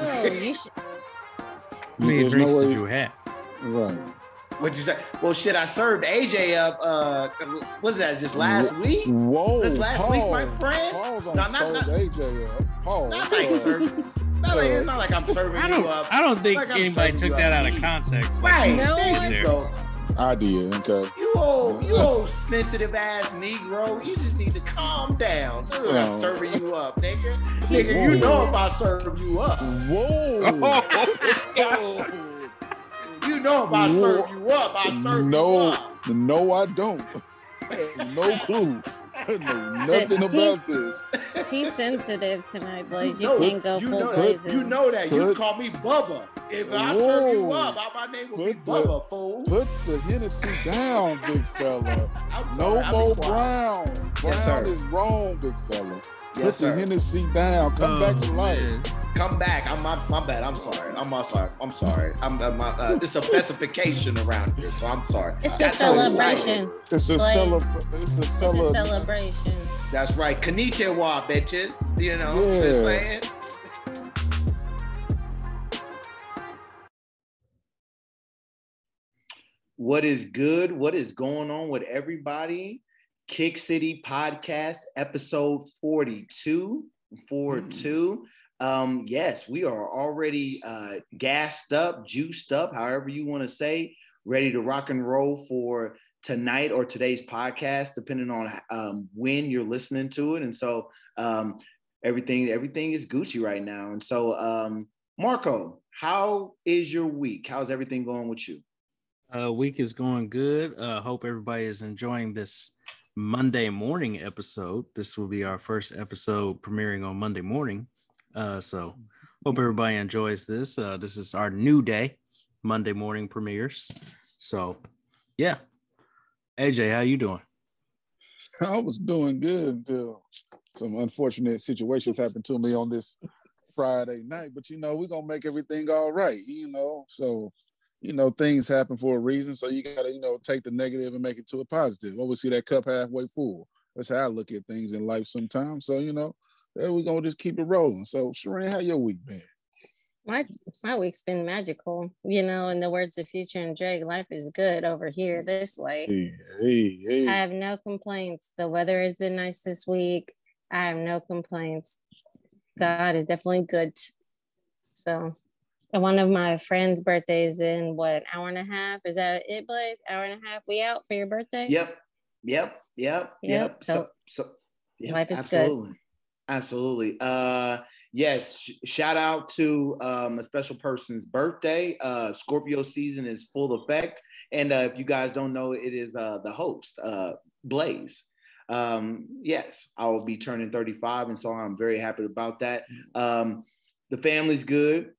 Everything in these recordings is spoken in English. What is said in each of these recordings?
you should. How many drinks did you have? Right. What'd you say? Well, shit, I served AJ up. What's that? Just last week? Whoa. This last week, my friend. Pause on No, served AJ up. Pause. Not like serving. It's not like I'm serving you up. I don't think Like I'm anybody serving took you that up. out of context. Right. No There one- you go. I did. Okay. You old sensitive ass Negro. You just need to calm down. Dude, I'm serving you up, nigga. Nigga, you know if I serve you up. Whoa. You know if I serve you up, I serve you up. No, I don't. No clue. Know nothing about this. He's sensitive tonight, Blaze. You No, can't go full blazing. You know that. You call me Bubba. If I serve you up, my name will be Bubba, fool. Put the Hennessy down, big fella. No more Brown. Brown is wrong, big fella. Put the Hennessy down. Come back to life. Man. Come back. My bad. I'm sorry. I'm sorry. It's a specification around here, so I'm sorry. It's a celebration. It's a celebration. That's right. Konnichiwa, bitches. You know what I'm saying? What is good? What is going on with everybody? Kick City Podcast, episode 42. Yes, we are already gassed up, juiced up, however you want to say, ready to rock and roll for tonight or today's podcast, depending on when you're listening to it. And so everything is Gucci right now. And so, Marco, how is your week? How's everything going with you? Week is going good. Hope everybody is enjoying this Monday morning episode. This will be our first episode premiering on Monday morning. So hope everybody enjoys this. This is our new day, Monday morning premieres. So yeah. AJ, how you doing? I was doing good until some unfortunate situations happened to me on this Friday night. But we're gonna make everything all right, So things happen for a reason. So you gotta, take the negative and make it to a positive. Always see that cup halfway full. That's how I look at things in life sometimes. So, we're gonna just keep it rolling. So Shereen, how your week been? My week's been magical. In the words of Future and Drake, life is good over here this way. Hey. I have no complaints. The weather has been nice this week. I have no complaints. God is definitely good. So, and one of my friends' birthdays in an hour and a half? Is that it, Blaze? Hour and a half? We out for your birthday? Yep. So life is absolutely. good. Absolutely. Yes, shout out to a special person's birthday. Scorpio season is full effect. And if you guys don't know, it is the host, Blaze. Yes, I will be turning 35, and so I'm very happy about that. The family's good.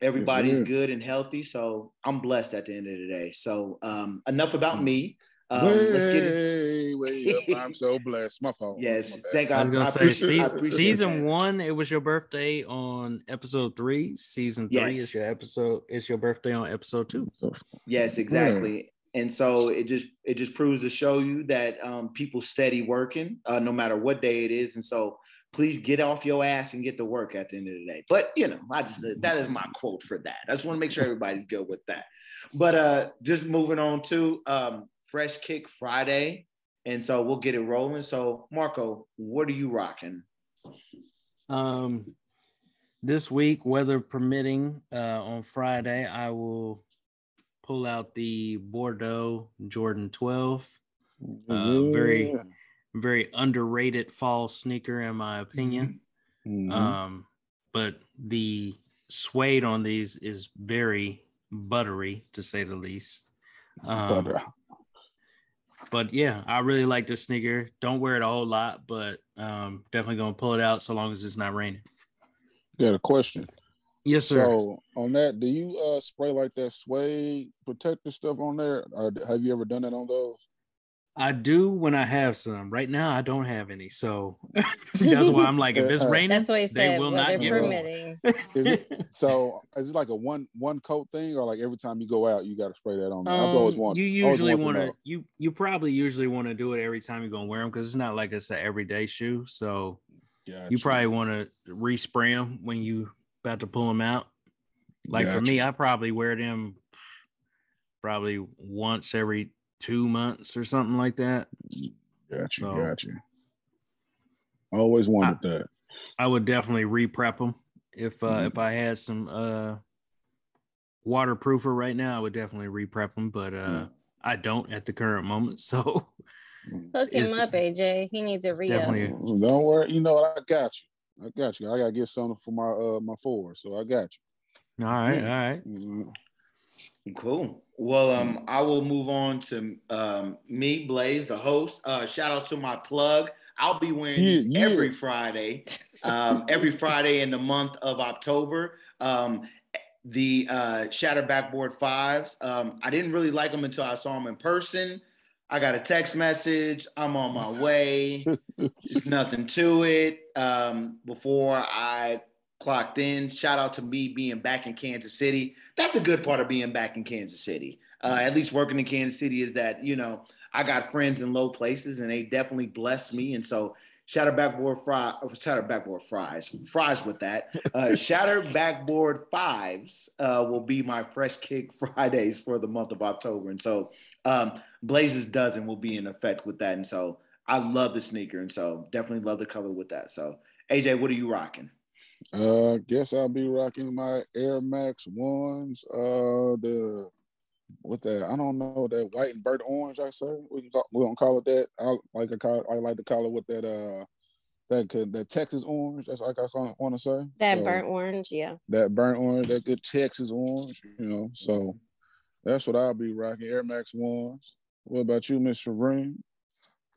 Everybody's good and healthy. So I'm blessed at the end of the day. So enough about me. Let's get it. Way up. I'm so blessed. My fault. Yes, thank I was God. gonna say season 1, it was your birthday on episode 3. Season 3 is your episode. It's your birthday on episode 2. Yes, exactly. And so it just proves to show you that people steady working, no matter what day it is. And so please get off your ass and get to work at the end of the day. But that is my quote for that. I just want to make sure everybody's good with that. But just moving on to Fresh Kick Friday. And so we'll get it rolling. So Marco, what are you rocking? This week, weather permitting, on Friday, I will pull out the Bordeaux Jordan 12. Very, very underrated fall sneaker in my opinion. But the suede on these is very buttery, to say the least. But yeah, I really like this sneaker. Don't wear it a whole lot, but definitely gonna pull it out so long as it's not raining. Got a question. Yes, sir. So on that, do you spray like that suede protective stuff on there? Or have you ever done that on those? I do when I have some. Right now, I don't have any, so that's why I'm like, if it's raining, that's what he said. they will not get permitting. Is it like a one coat thing, or like every time you go out, you got to spray that on there? I've always wanted. You usually want to. You probably usually want to do it every time you're gonna wear them because it's not like it's an everyday shoe. So you probably want to respray them when you about to pull them out. Like for me, I probably wear them probably once every 2 months or something like that. Got you. I always wondered that. I would definitely re-prep them if I had some waterproofer right now. I would definitely re-prep them, but I don't at the current moment. So hook him up, AJ. He needs a re-up. Don't worry. You know what? I got you. I gotta get something for my four, so I got you. All right. Cool. Well, I will move on to me, Blaze, the host. Shout out to my plug. I'll be wearing these every Friday in the month of October. The Shatter Backboard 5s. I didn't really like them until I saw them in person. I got a text message. I'm on my way. There's nothing to it. Before I clocked in, shout out to me being back in Kansas City. That's a good part of being back in Kansas City. At least working in Kansas City is that, I got friends in low places and they definitely blessed me. And so Shatter Backboard Fries with that. Shatter Backboard 5s will be my Fresh Kick Fridays for the month of October. And so Blaze's dozen will be in effect with that. And so I love the sneaker. And so definitely love the color with that. So AJ, what are you rocking? Guess I'll be rocking my Air Max 1s. I don't know, that white and burnt orange, I say. We don't call it that. I like to call it with that Texas orange. That's like I want to say. That burnt orange, yeah. That burnt orange, that good Texas orange, So that's what I'll be rocking, Air Max 1s. What about you, Miss Shireen?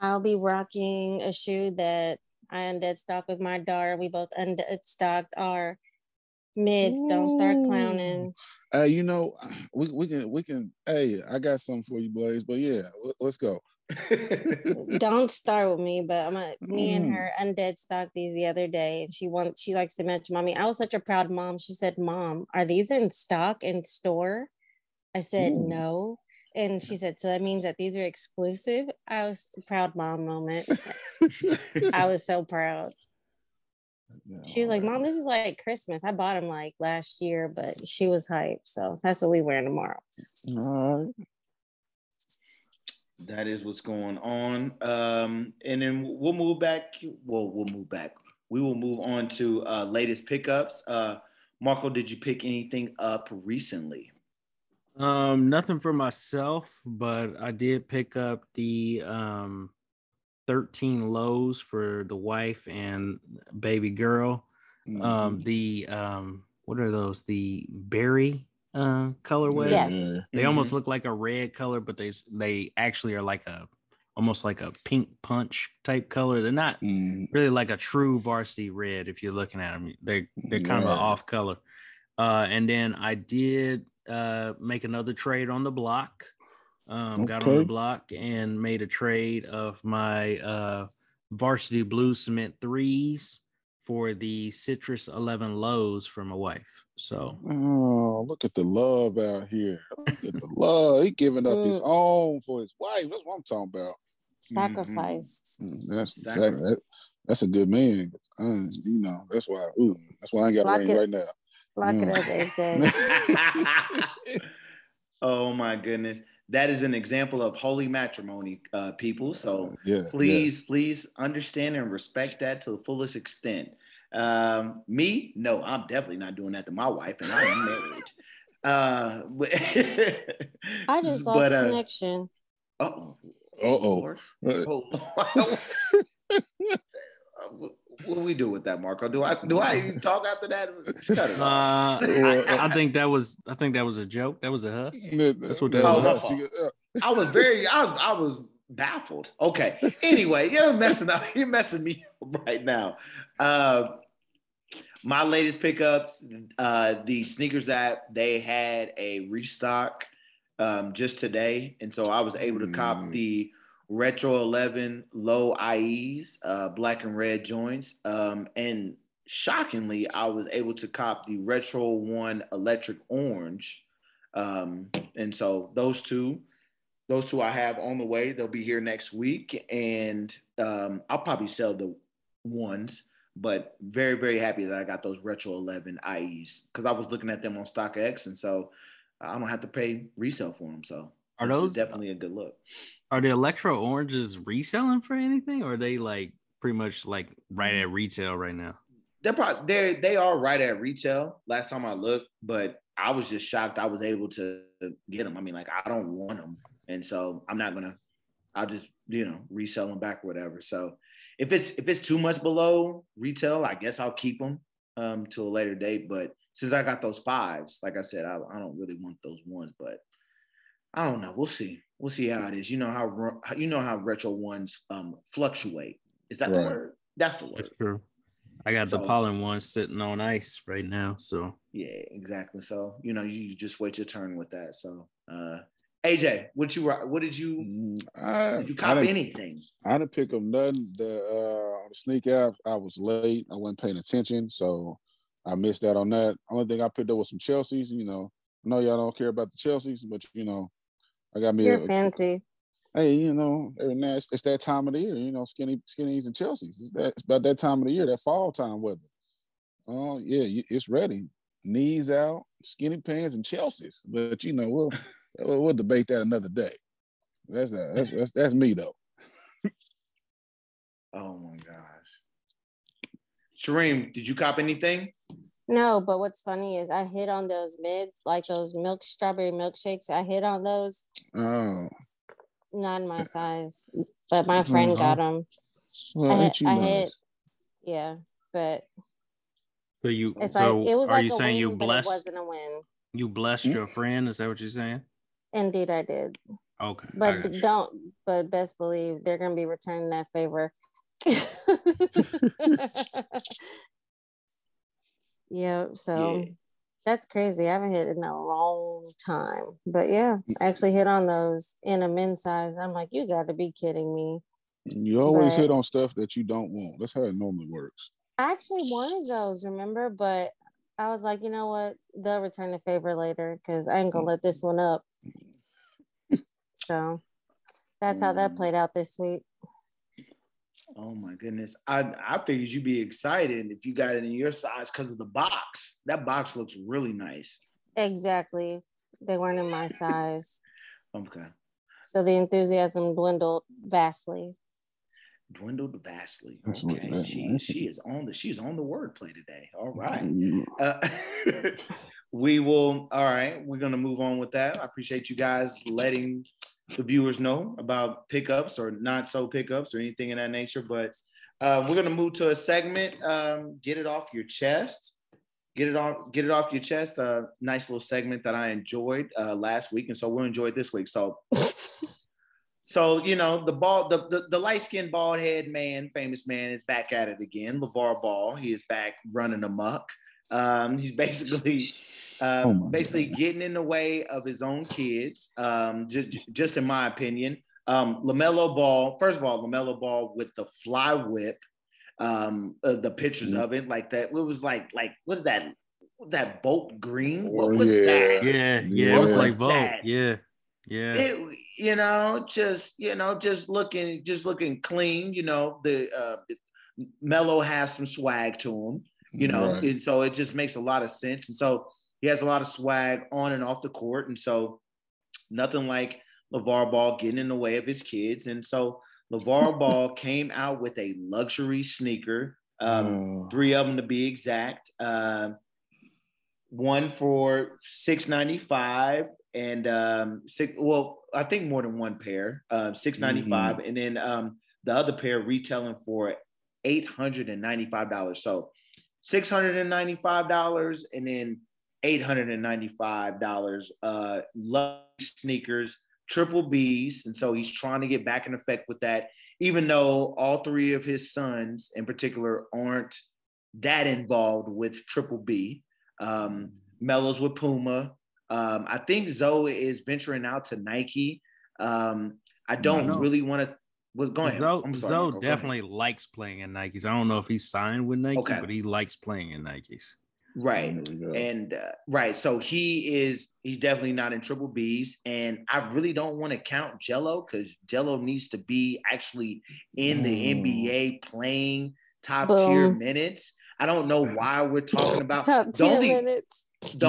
I'll be rocking a shoe that I undead stock with my daughter. We both undead stocked our mids. Ooh. Don't start clowning. We can. Hey, I got something for you, Blaze. But yeah, let's go. Don't start with me, but me and her undead stocked these the other day. And she likes to mention, Mommy, I was such a proud mom. She said, Mom, are these in stock in store? I said, no. And she said, so that means that these are exclusive? I was a proud mom moment. I was so proud. She was like, Mom, this is like Christmas. I bought them like last year, but she was hyped. So that's what we wear tomorrow. All right. That is what's going on. And then we'll move back. Well, we'll move back. We will move on to latest pickups. Marco, did you pick anything up recently? Nothing for myself, but I did pick up the 13 lows for the wife and baby girl. What are those? The berry colorway. Yes. They almost look like a red color, but they actually are like almost like a pink punch type color. They're not really like a true varsity red. If you're looking at them, they're kind of an off color. And then I did make another trade on the block. Got on the block and made a trade of my varsity blue cement 3s for the citrus 11 lows for my wife. So look at the love out here. Look at the love. He giving up his own for his wife. That's what I'm talking about. Sacrifice. That's a good man. That's why I ain't got a ring right now. Lock it up, AJ. Oh my goodness. That is an example of holy matrimony, people. So please understand and respect that to the fullest extent. Me, no, I'm definitely not doing that to my wife, and I am married. I just lost connection. What do we do with that, Marco? Do I even talk after that? I think that was a joke. That was a huss. That's what that was. I was baffled. Okay. Anyway, you're messing me up right now. My latest pickups, the sneakers app, they had a restock just today, and so I was able to cop the Retro 11 low IEs, black and red joints. And shockingly, I was able to cop the Retro 1 electric orange. And so those two I have on the way. They'll be here next week. And I'll probably sell the ones, But very, very happy that I got those Retro 11 IEs because I was looking at them on StockX, and so I don't have to pay resale for them. So this is definitely a good look. Are the Electro Oranges reselling for anything, or are they like pretty much like right at retail right now? They are right at retail. Last time I looked, but I was just shocked I was able to get them. I mean, like I don't want them, and so I'm not gonna. I'll just resell them back or whatever. So if it's too much below retail, I guess I'll keep them to a later date. But since I got those 5s, like I said, I don't really want those 1s. But I don't know. We'll see. We'll see how it is. You know how retro 1s fluctuate. Is that the word? That's the word. That's true. I got the pollen ones sitting on ice right now. So yeah, exactly. So you just wait your turn with that. So AJ, did you cop anything? I didn't pick up nothing. On the sneak app, I was late. I wasn't paying attention, so I missed out on that. Only thing I picked up was some Chelsea's. I know y'all don't care about the Chelsea's, but I got me. You're fancy. Hey, every now it's that time of the year. Skinnies and Chelsea's. It's about that time of the year, that fall time weather. Oh yeah, it's ready. Knees out, skinny pants, and Chelsea's. But we'll debate that another day. That's me though. Oh my gosh. Shareem, did you cop anything? No, but what's funny is I hit on those mids, like those strawberry milkshakes. I hit on those. Oh. Not my size, but my friend got them. Well, ain't you nice? Yeah, but so you. It's so like it was are like you a saying win, you but blessed? it wasn't a win. You blessed your friend? Is that what you're saying? Indeed, I did. Okay, but But best believe they're gonna be returning that favor. Yeah. So. Yeah. That's crazy. I haven't hit in a long time. But yeah, I actually hit on those in a men's size. I'm like, you got to be kidding me. You always hit on stuff that you don't want. That's how it normally works. I actually wanted those, remember? But I was like, you know what? They'll return the favor later because I ain't going to let this one up. So that's how that played out this week. Oh my goodness. I figured you'd be excited if you got it in your size because of the box. That box looks really nice. Exactly. They weren't in my size. Okay. So the enthusiasm dwindled vastly. Okay. She's on the wordplay today. All right. We will. All right. We're gonna move on with that. I appreciate you guys letting the viewers know about pickups or not so pickups or anything in that nature. But we're gonna move to a segment. Get it off your chest. Get it off your chest. Nice little segment that I enjoyed last week, and so we'll enjoy it this week. So the light-skinned bald head man, famous man, is back at it again. LeVar Ball. He is back running amok. He's basically getting in the way of his own kids. Just in my opinion, LaMelo Ball. First of all, LaMelo Ball with the fly whip. The pictures of it, like that. It was like what is that? That bolt green? What was that? Yeah. It was like bolt. Yeah. It, just looking clean. The Melo has some swag to him. Right. And so it just makes a lot of sense. And so he has a lot of swag on and off the court. And so nothing like LeVar Ball getting in the way of his kids. And so LeVar Ball came out with a luxury sneaker, 3 of them to be exact. One for $695 and I think more than one pair, $695, and then the other pair retailing for $895. So $695 and then $895. Luxury sneakers, triple B's, and so he's trying to get back in effect with that. Even though all 3 of his sons, in particular, aren't that involved with triple B. Melo's with Puma. I think Zoe is venturing out to Nike. I don't really want to. Well, go ahead. Zoe definitely likes playing in Nikes. I don't know if he's signed with Nike, but he likes playing in Nikes. Right. And right. So he's definitely not in triple B's. And I really don't want to count Jello because Jello needs to be actually in the NBA playing top tier Boom. minutes. I don't know why we're talking about Top the tier only minutes. the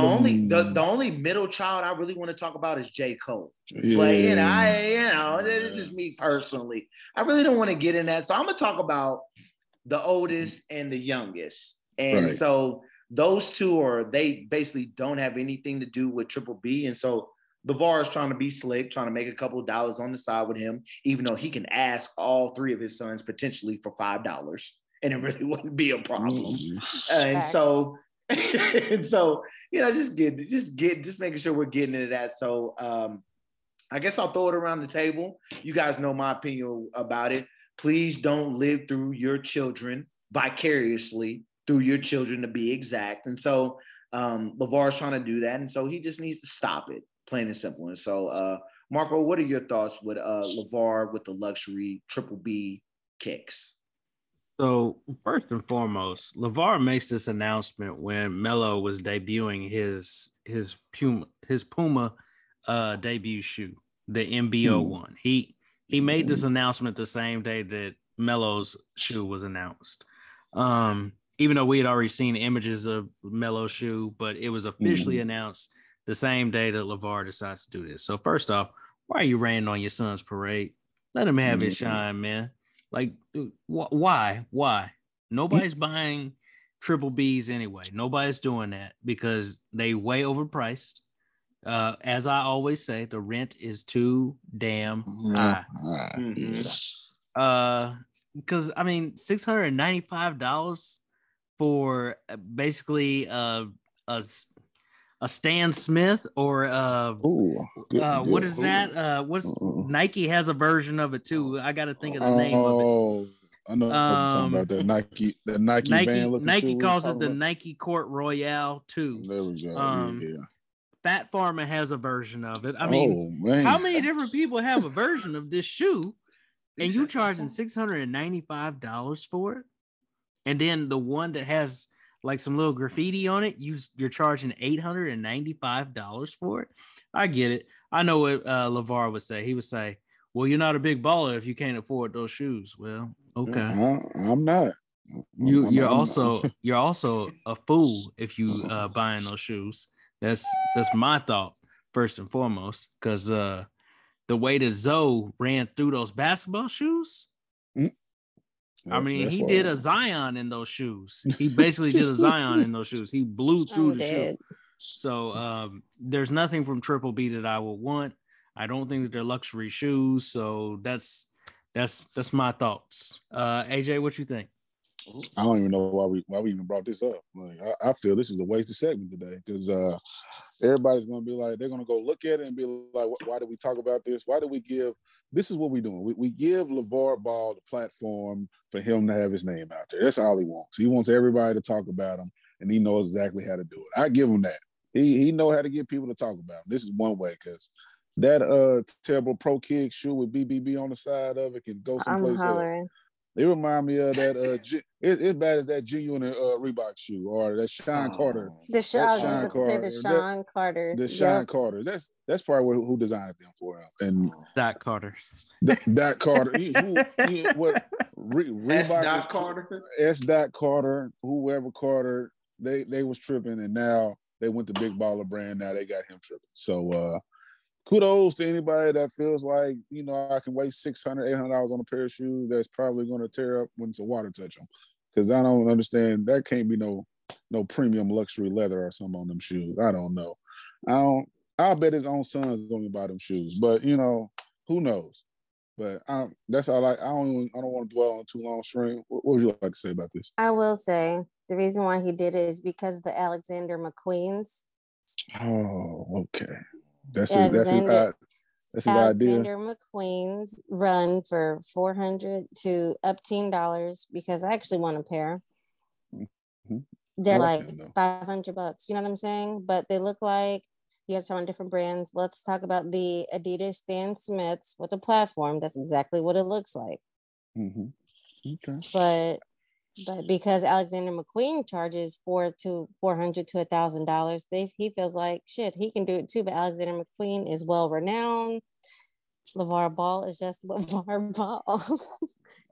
only middle child I really want to talk about is J. Cole. Yeah. But it's just me personally. I really don't want to get in that. So I'm gonna talk about the oldest and the youngest. And so those two they basically don't have anything to do with Triple B. And so LeVar is trying to be slick, trying to make a couple of dollars on the side with him, even though he can ask all three of his sons potentially for $5, and it really wouldn't be a problem. And so, just making sure we're getting into that. So I guess I'll throw it around the table. You guys know my opinion about it. Please don't live through your children vicariously through your children, to be exact. And so LeVar's trying to do that. And so he just needs to stop it, plain and simple. And so, Marco, what are your thoughts with LeVar with the luxury Triple B kicks? So first and foremost, LeVar makes this announcement when Melo was debuting his Puma debut shoe, the MBO one. He made this announcement the same day that Melo's shoe was announced. Even though we had already seen images of Melo's shoe, but it was officially announced the same day that LeVar decides to do this. So first off, why are you raining on your son's parade? Let him have his shine, man. Like, why? Nobody's buying Triple Bs anyway. Nobody's doing that because they way overpriced. As I always say, the rent is too damn high. Because I mean, $695 for basically a Stan Smith or what is that? Nike has a version of it too. I got to think of the name of it. I know what you're talking about. The Nike band. Nike calls it the Nike Court Royale 2. There we go. Fat Farmer has a version of it. I mean, how many different people have a version of this shoe? And you charging $695 for it? And then the one that has like some little graffiti on it, you're charging $895 for it. I get it. I know what LeVar would say. He would say, well, you're not a big baller if you can't afford those shoes. Well, okay. I'm not. You're also a fool if you buying those shoes. That's my thought first and foremost, because the way that Zoe ran through those basketball shoes, I mean, he did a Zion in those shoes. He basically did a Zion in those shoes. He blew through the shoe. So there's nothing from Triple B that I would want. I don't think that they're luxury shoes. So that's my thoughts. AJ, what you think? I don't even know why we even brought this up. Like, I feel this is a wasted segment today because everybody's gonna be like, they're gonna go look at it and be like, why did we talk about this? Why do we give? This is what we're doing. We give LeVar Ball the platform for him to have his name out there. That's all he wants. He wants everybody to talk about him, and he knows exactly how to do it. I give him that. He know how to get people to talk about him. This is one way, because that terrible Pro Kid shoe with BBB on the side of it can go someplace else. They remind me of that. It's bad as that G-Unit Reebok shoe or that Sean Carter. The Sean Carter. The Sean Carter. That's probably who designed them for him. And Doc Carter's. Doc Carter. What Reebok? Doc Carter. Doc Carter. Whoever Carter. They was tripping, and now they went to Big Baller Brand. Now they got him tripping. So kudos to anybody that feels like, I can waste $600, $800 on a pair of shoes that's probably going to tear up when some water touch them. Because I don't understand. That can't be no premium luxury leather or something on them shoes. I don't know. I'll bet his own sons don't even buy them shoes. But, who knows? But that's all. I don't want to dwell on too long, Shreen. What would you like to say about this? I will say the reason why he did it is because of the Alexander McQueen's. Oh, okay. That's his idea. Alexander McQueen's run for $400 to up $10 because I actually want a pair. Mm-hmm. They're like $500. You know what I'm saying? But they look like, you have some different brands. Let's talk about the Adidas Stan Smiths with a platform. That's exactly what it looks like. Mm-hmm. Okay. But because Alexander McQueen charges $400 to $1,000, he feels like shit, he can do it too. But Alexander McQueen is well renowned. LeVar Ball is just LeVar Ball.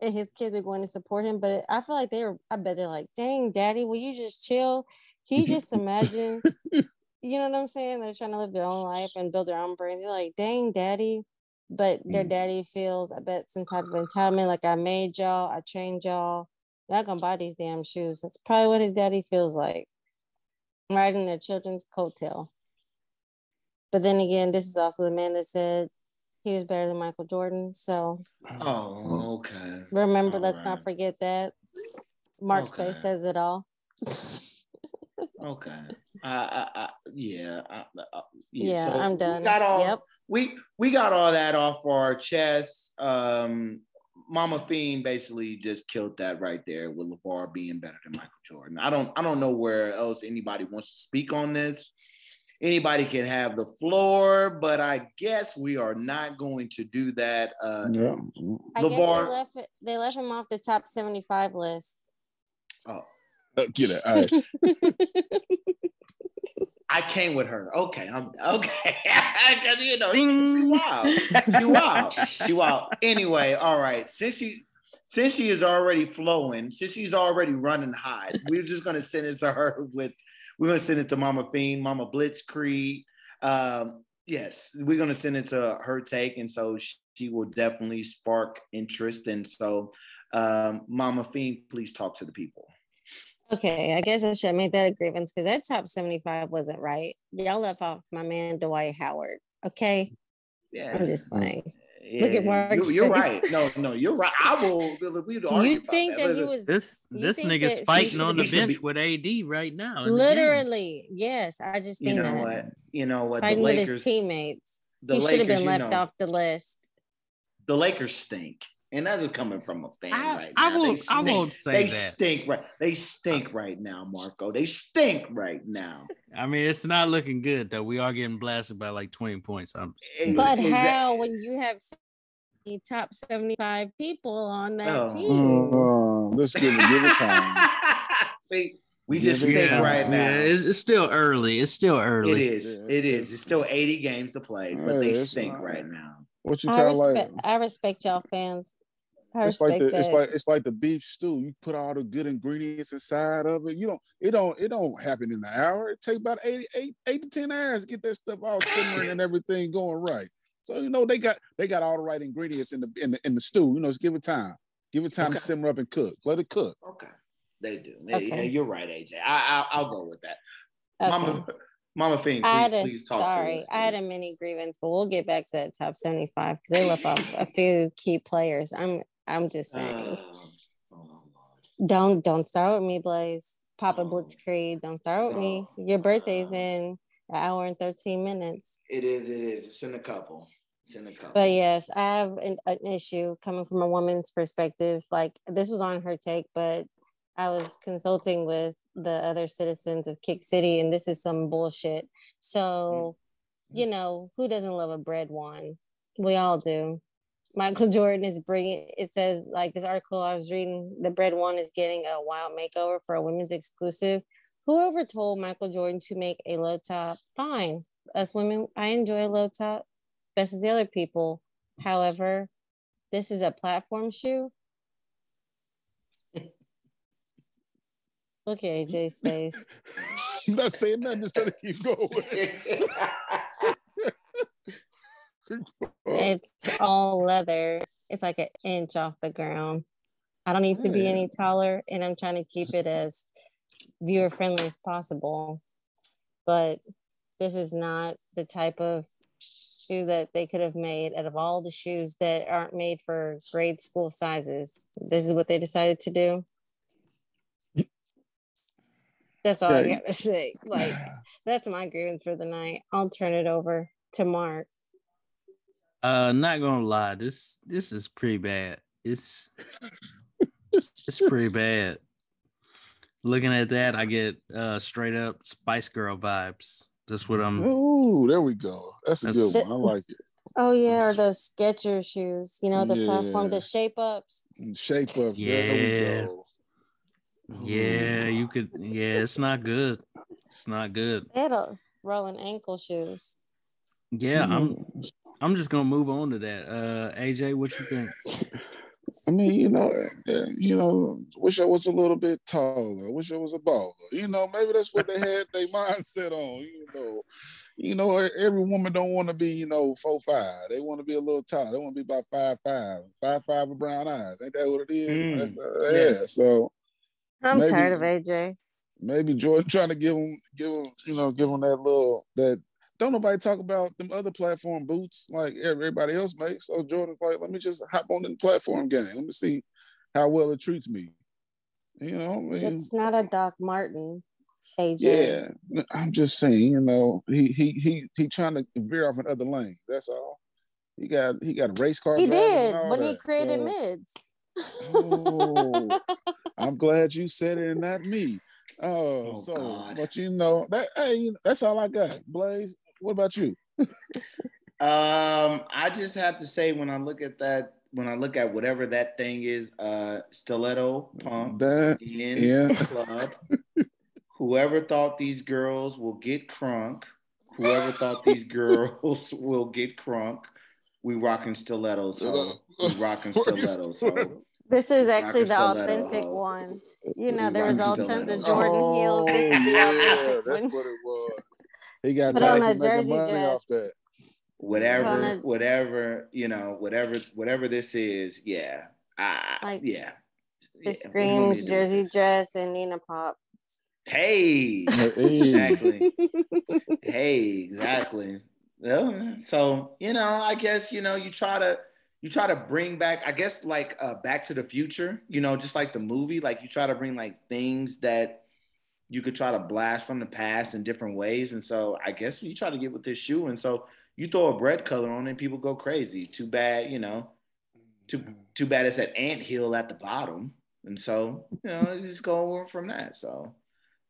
And his kids are going to support him. But I feel like I bet they're like, dang, daddy, will you just chill? Can you just imagine? You know what I'm saying? They're trying to live their own life and build their own brand. They're like, dang, daddy. But their daddy feels, I bet, some type of entitlement. Like, I made y'all, I trained y'all. You're not going to buy these damn shoes. That's probably what his daddy feels like. Riding their children's coattail. But then again, this is also the man that said he was better than Michael Jordan. So, okay. Remember, let's not forget that. Mark Say says it all. Okay. Yeah. So I'm done. We got all that off our chest. Mama Fiend basically just killed that right there with LeVar being better than Michael Jordan. I don't know where else anybody wants to speak on this. Anybody can have the floor, but I guess we are not going to do that. I guess they left him off the top 75 list. Oh, get it. All right. I came with her. Okay, I'm okay. You know, she wild. Anyway, all right. Since she is already flowing, since she's already running hot, we're just gonna send it to her we're gonna send it to Mama Fiend, Mama Blitzkrieg. Yes, we're gonna send it to her take, and so she will definitely spark interest. And so, Mama Fiend, please talk to the people. Okay, I guess I should have made that a grievance because that top 75 wasn't right. Y'all left off my man Dwight Howard. Okay, yeah, I'm just playing. Yeah, look at Mark's you're right. No, you're right. I will. You think that he was? This nigga's fighting on the bench with AD right now. Literally, yes. I just think You know what? Fighting with his teammates. He should have been left off the list. The Lakers stink. And that is coming from a fan right now. I won't say that. They stink right now, Marco. They stink right now. I mean, it's not looking good, though. We are getting blasted by like 20 points. But how when you have the top 75 people on that team? Let's give it time. See, we just stink right now. Yeah, it's still early. It is. It's still 80 games to play, but they stink right now. What you I respect y'all fans. It's like the beef stew. You put all the good ingredients inside of it. It don't happen in an hour. It takes about 8 to 10 hours to get that stuff all simmering and everything going right. So they got all the right ingredients in the stew. Just give it time. Give it time to simmer up and cook. Let it cook. Okay, they do. Okay. You're right, AJ. I'll go with that. Okay. Mama Fiend, please talk to us. Sorry, I had a mini grievance, but we'll get back to that top 75 because they left off a few key players. I'm just saying. Don't start with me, Blaze. Papa Blitzkrieg, don't start with me. Your birthday's in an hour and 13 minutes. It is. It's in a couple. But yes, I have an issue coming from a woman's perspective. Like, this was on her take, but I was consulting with the other citizens of Kick City, and this is some bullshit. So, who doesn't love a bread one? We all do. Michael Jordan is it says, like, this article I was reading, the bread one is getting a wild makeover for a women's exclusive. Whoever told Michael Jordan to make a low top? Fine. Us women, I enjoy a low top. Best as the other people. However, this is a platform shoe. Look at AJ's face. I'm not saying nothing, just to keep going. It's all leather. It's like an inch off the ground. I don't need to be any taller, and I'm trying to keep it as viewer friendly as possible. But this is not the type of shoe that they could have made out of all the shoes that aren't made for grade school sizes. This is what they decided to do. That's all I got to say. Like, that's my grievance for the night. I'll turn it over to Mark. Not gonna lie, this is pretty bad. It's pretty bad. Looking at that, I get straight up Spice Girl vibes. That's what I'm. Ooh, there we go. That's a good one. I like it. Oh yeah, or those Skechers shoes. The platform, the shape ups. Shape ups. Yeah. There we go. Yeah, you could. Yeah, it's not good. It's not good. They had rolling ankle shoes. Yeah, I'm just gonna move on to that. AJ, what you think? I mean, wish I was a little bit taller. Wish I was a baller. Maybe that's what they had their mindset on. Every woman don't want to be, 4'5". They want to be a little taller. They want to be about 5'5", 5'5" with brown eyes. Ain't that what it is? Yeah. So I'm tired of AJ. Maybe Jordan trying to give him that. Don't nobody talk about them other platform boots like everybody else makes. So Jordan's like, let me just hop on the platform game. Let me see how well it treats me. It's not a Doc Martin, AJ. Yeah, I'm just saying. He trying to veer off in other lanes. That's all. He got a race car. He did when he created mids. Oh, I'm glad you said it and not me. God. But that's all I got. Blaze, what about you? I just have to say when I look at whatever that thing is, stiletto pumps in the club. Whoever thought these girls will get crunk, whoever thought these girls will get crunk, we rocking stilettos, ho. We rocking stilettos, ho. This is actually the authentic one. There was all tons of Jordan heels. This is the authentic one. That's what it was. He got put on a jersey dress. Whatever this is, yeah. This screams jersey dress and Nina Pop. Hey, exactly. Hey, exactly. Yeah. So I guess you try to bring back, I guess, like Back to the Future, just like the movie, like you try to bring like things that you could try to blast from the past in different ways. And so I guess you try to get with this shoe. And so you throw a bread color on it and people go crazy. Too bad, too bad it's that anthill at the bottom. And so, you just go from that. So,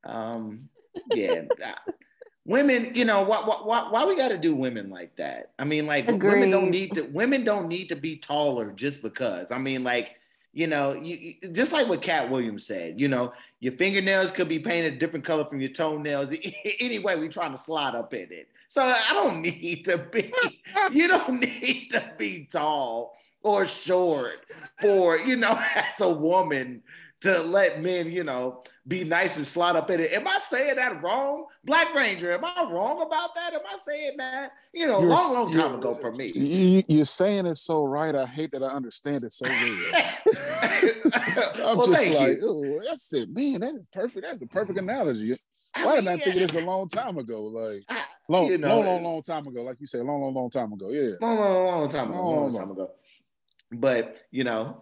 yeah. Women, why we got to do women like that? I mean, like women don't need to be taller just because. I mean, like, you just like what Cat Williams said, your fingernails could be painted a different color from your toenails. Anyway, we trying to slide up in it. So you don't need to be tall or short for, as a woman to let men, be nice and slide up in it. Am I saying that wrong? Black Ranger, am I wrong about that? Am I saying that? Long time ago for me. You're saying it so right. I hate that I understand it so well. I'm just like, oh, that's it, man. That is perfect. That's the perfect analogy. Why didn't I think of this a long time ago? Like, long time ago. Like you said, long time ago. Yeah. Long time ago. But,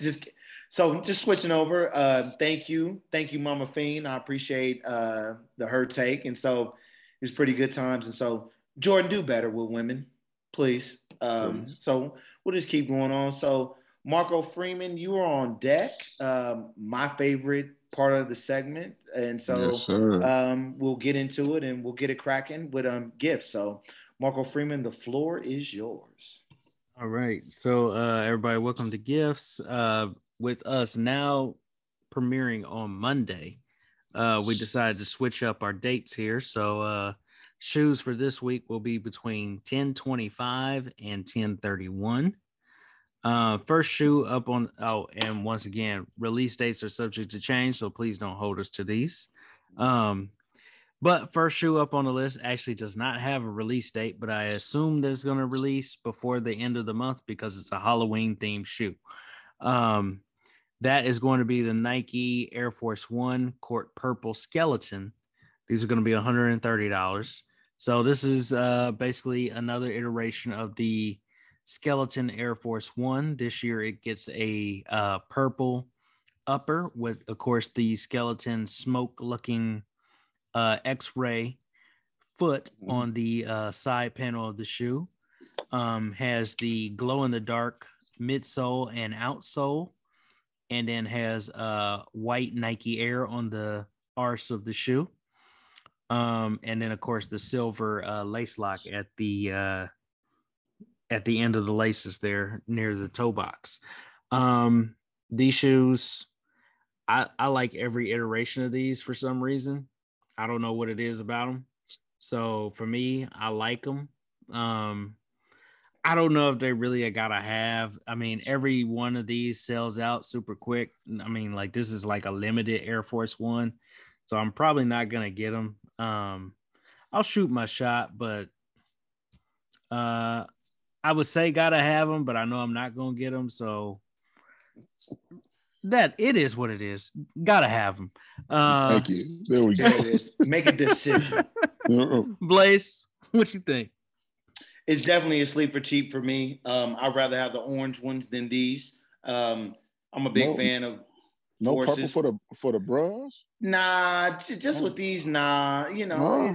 just switching over. Thank you, Mama Fiend. I appreciate her take. And so it's pretty good times. And so Jordan, do better with women, please. So we'll just keep going on. So Marco Freeman, you are on deck. My favorite part of the segment. And so yes, we'll get into it and we'll get it cracking with gifts. So Marco Freeman, the floor is yours. All right. So everybody, welcome to Gifts. With us now premiering on Monday, we decided to switch up our dates here. So shoes for this week will be between 10/25 and 10/31. First shoe up on, and once again, release dates are subject to change, so please don't hold us to these. But first shoe up on the list actually does not have a release date, but I assume that it's going to release before the end of the month because it's a Halloween themed shoe. That is going to be the Nike Air Force One Court Purple Skeleton. These are going to be $130. So this is basically another iteration of the Skeleton Air Force One. This year it gets a purple upper with, of course, the skeleton smoke-looking X-ray foot on the side panel of the shoe. Has the glow-in-the-dark midsole and outsole, and then has white Nike Air on the arse of the shoe. And then, of course, the silver lace lock at the end of the laces there near the toe box. These shoes, I like every iteration of these for some reason. I don't know what it is about them. So for me, I like them. I don't know if they really gotta have. I mean, every one of these sells out super quick. I mean, like this is like a limited Air Force One, so I'm probably not gonna get them. I'll shoot my shot, but I would say gotta have them, but I know I'm not gonna get them. So that it is what it is. Gotta have them. Thank you. There we go. There it is. Make a decision. Blaze, what you think? It's definitely a sleeper cheap for me. I'd rather have the orange ones than these. I'm a big fan of no forces. purple for the bras. Nah, just with these, nah. You know,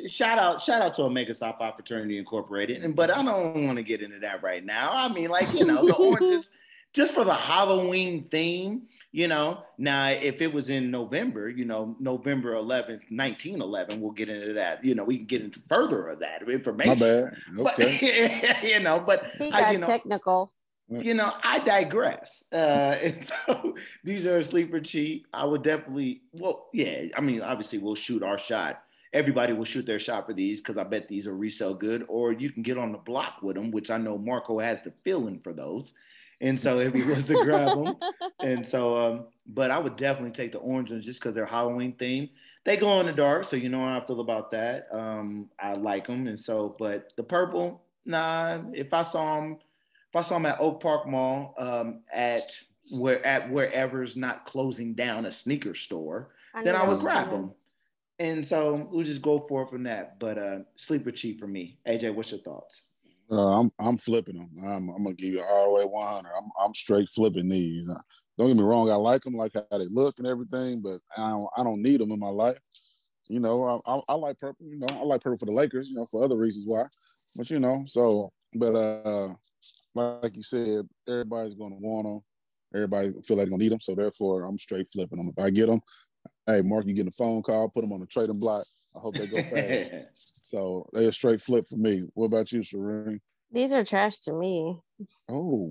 shout out to Omega Psi Phi Fraternity Incorporated, but I don't want to get into that right now. I mean, like the oranges, just for the Halloween theme. Now if it was in November, November 11th, 1911, we'll get into that. We can get into further of that information. My bad. Okay. But he got technical. I digress. And so these are a sleeper cheap. I would definitely, I mean, obviously we'll shoot our shot. Everybody will shoot their shot for these because I bet these are resale good, or you can get on the block with them, which I know Marco has the feeling for those. And so if he was to grab them, and so, but I would definitely take the orange ones just because they're Halloween themed. They glow in the dark, so you know how I feel about that. I like them, and so, but the purple, nah. If I saw them at Oak Park Mall, at wherever's not closing down a sneaker store, then I would grab them. And so we'll just go for it from that. But sleeper cheap for me. AJ, what's your thoughts? I'm flipping them. I'm gonna give you all the way 100. I'm straight flipping these. Don't get me wrong. I like them, like how they look and everything, but I don't need them in my life. I like purple. I like purple for the Lakers. For other reasons why. But like you said, everybody's gonna want them. Everybody feel like they're gonna need them, so therefore I'm straight flipping them. If I get them, hey Mark, you get a phone call, put them on the trading block. I hope they go fast. So they're a straight flip for me. What about you, Shireen? These are trash to me. Oh,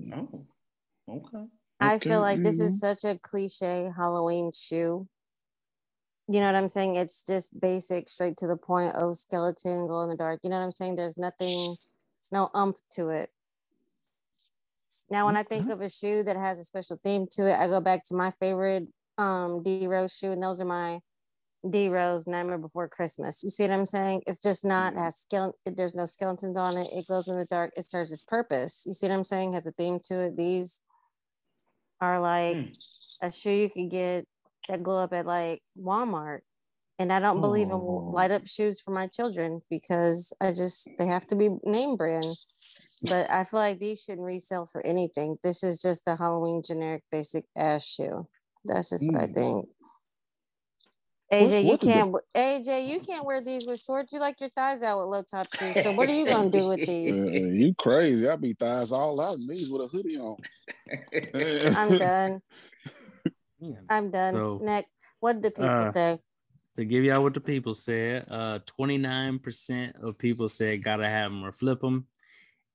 okay. I feel like this is such a cliche Halloween shoe. You know what I'm saying? It's just basic, straight to the point. Oh, skeleton, glow in the dark. You know what I'm saying? There's no umph to it. Now, when I think of a shoe that has a special theme to it, I go back to my favorite D-Rose shoe, and those are my D-Rose Nightmare Before Christmas. You see what I'm saying? It's just not there's no skeletons on it. It glows in the dark. It serves its purpose. You see what I'm saying? Has a theme to it. These are like a shoe you could get that glow up at like Walmart. And I don't believe in light up shoes for my children because they have to be name brand. But I feel like these shouldn't resell for anything. This is just a Halloween generic basic ass shoe. That's just what I think. AJ, you can't wear these with shorts. You like your thighs out with low top shoes. So what are you gonna do with these? You crazy? I be thighs all out and these with a hoodie on. I'm done. I'm done. So, Next, what did the people say? To give y'all what the people said, 29% of people said gotta have them or flip them,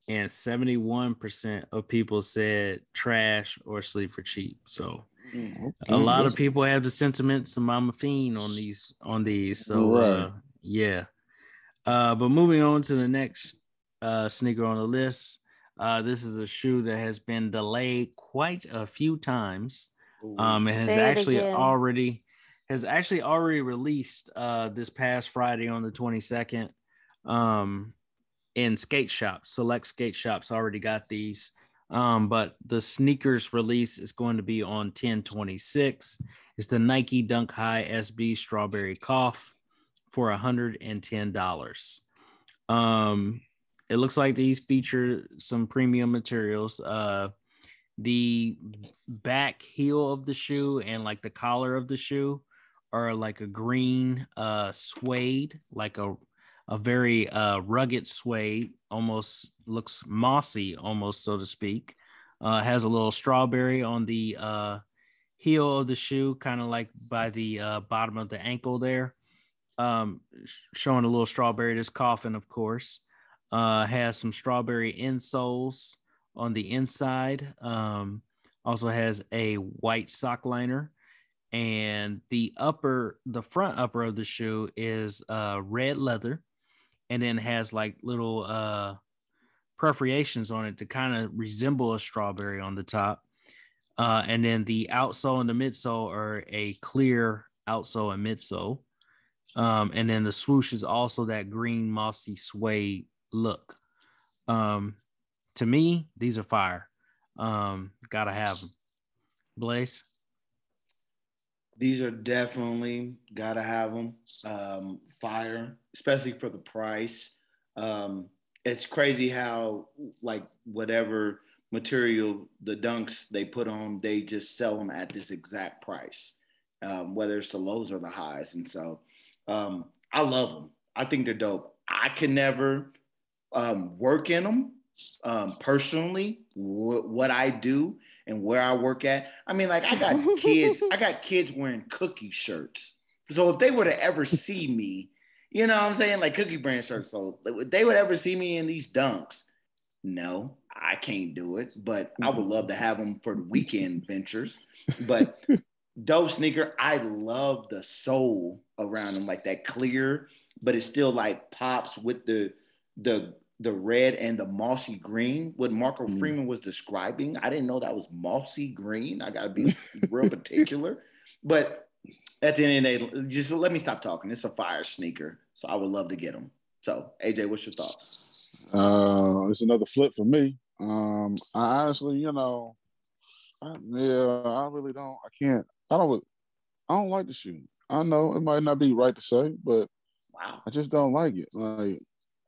and 71% of people said trash or sleep for cheap. So a lot of people have the sentiments of Mama Fiend on these. So yeah. But moving on to the next sneaker on the list. This is a shoe that has been delayed quite a few times. It has actually already released this past Friday on the 22nd. In skate shops, select skate shops already got these. But the sneakers release is going to be on 10/26. It's the Nike Dunk High SB Strawberry Cough for $110. It looks like these feature some premium materials. The back heel of the shoe and like the collar of the shoe are like a green suede, like a very rugged suede, almost looks mossy, almost, so to speak. Has a little strawberry on the heel of the shoe, kind of like by the bottom of the ankle there, showing a little strawberry. This coffin, of course, has some strawberry insoles on the inside. Also has a white sock liner. And the front upper of the shoe is red leather. And then has like little perforations on it to kind of resemble a strawberry on the top. And then the outsole and the midsole are a clear outsole and midsole. And then the swoosh is also that green mossy suede look. To me, these are fire. Gotta have them. Blaze? These are definitely gotta have them. Fire, especially for the price. It's crazy how like whatever material the dunks they put on, they just sell them at this exact price, whether it's the lows or the highs. And so I love them. I think they're dope. I can never work in them personally. What I do and where I work at. I mean, like I got kids wearing Cookie shirts. So if they were to ever see me, you know what I'm saying, like Cookie brand shirts, so if they would ever see me in these dunks, no, I can't do it. But I would love to have them for the weekend ventures. But dope sneaker. I love the sole around them, like that clear, but it still like pops with the red and the mossy green. What Marco Freeman was describing, I didn't know that was mossy green. I gotta be real particular. But at the end of the day, just let me stop talking. It's a fire sneaker, so I would love to get them. So, AJ, what's your thoughts? It's another flip for me. I honestly, I really don't. I don't like the shoe. I know it might not be right to say, but wow, I just don't like it. Like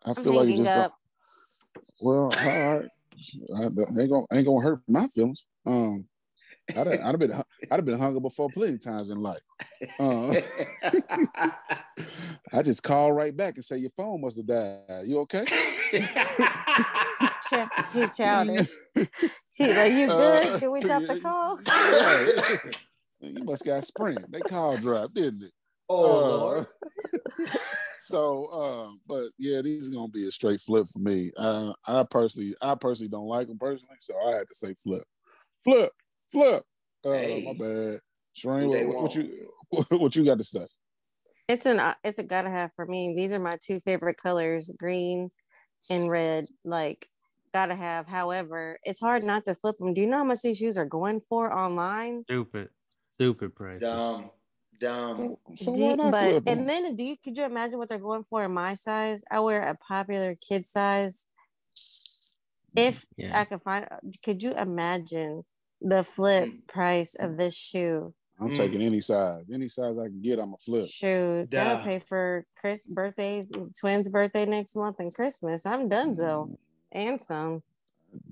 I feel like it just don't. Well, all right, ain't gonna hurt my feelings. I'd have been hung up before plenty of times in life. I just call right back and say your phone must have died. You okay? He childish. He's like, you good? Can we drop the call? Right. You must got Sprint. They call drop, didn't it? Oh Lord. So, but yeah, these are gonna be a straight flip for me. I personally don't like them personally, so I had to say flip. Hey. My bad. Shereen, what you got to say? It's a gotta have for me. These are my two favorite colors, green and red. Like gotta have. However, it's hard not to flip them. Do you know how much these shoes are going for online? Stupid prices. Dumb. So why not flip them? And then could you imagine what they're going for in my size? I wear a popular kid size. If I could find, could you imagine the flip price of this shoe? I'm taking any size I can get. I'm a flip. Shoot, that'll pay for Chris' birthday, twins' birthday next month, and Christmas. I'm donezo, and some.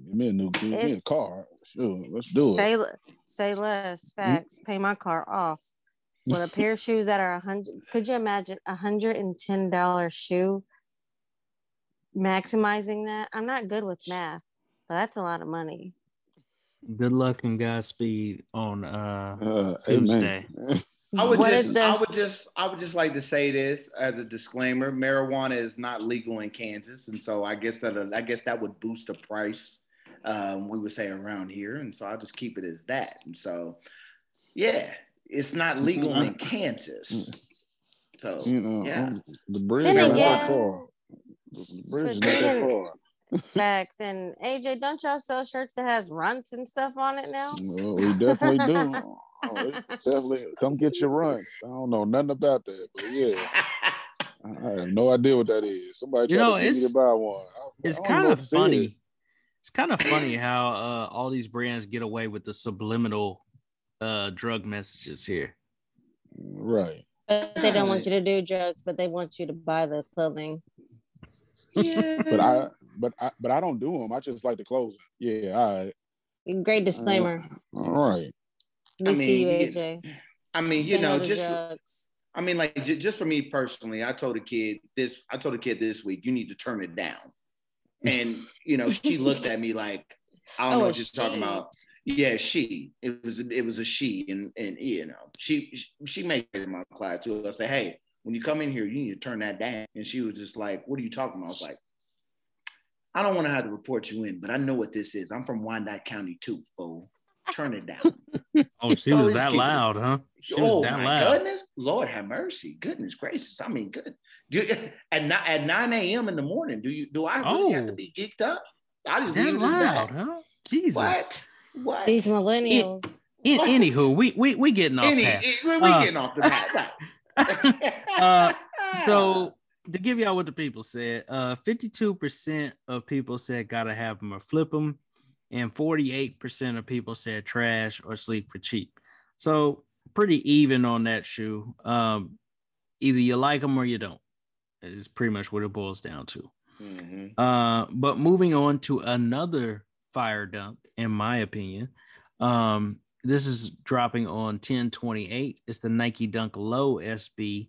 Give me a car. Sure, let's do it. Say less. Facts. Pay my car off with a pair of shoes that are $100. Could you imagine $110 shoe? Maximizing that. I'm not good with math, but that's a lot of money. Good luck and Godspeed on Tuesday. I would just like to say this as a disclaimer: marijuana is not legal in Kansas, and so I guess that would boost the price. We would say around here, and so I'll just keep it as that. And so, yeah, it's not legal in Kansas. So the bridge is not that far. The bridge is not that far. Facts. And AJ, don't y'all sell shirts that has runts and stuff on it now? Well, we definitely do. Definitely come get your runts. I don't know nothing about that, but yeah, I have no idea what that is. Somebody tried to get me to buy one. It's kind of funny. It's kind of funny how all these brands get away with the subliminal drug messages here. Right. But they don't want you to do drugs, but they want you to buy the clothing. Yeah. But I don't do them. I just like the clothes. Yeah, all right. Great disclaimer. All right. We see you, AJ. I mean, just for me personally, I told a kid this week, you need to turn it down. And she looked at me like, I don't know what you're talking about. Yeah, it was a she, and she made it in my class too. I say, hey, when you come in here, you need to turn that down. And she was just like, what are you talking about? I was like, I don't want to have to report you in, but I know what this is. I'm from Wyandotte County too, fool. Turn it down. Oh, she was that loud, huh? Goodness. Lord have mercy. Goodness gracious. I mean, good. At 9 a.m. in the morning, do I really have to be geeked up? I just that leave it as loud, that. huh? Jesus. What? These millennials. Anywho, we getting off path. We getting off the path, right? So to give y'all what the people said, 52% of people said gotta have them or flip them, and 48% of people said trash or sleep for cheap. So pretty even on that shoe. Either you like them or you don't. It's pretty much what it boils down to. Mm-hmm. But moving on to another fire dunk, in my opinion. This is dropping on 10/28. It's the Nike Dunk Low SB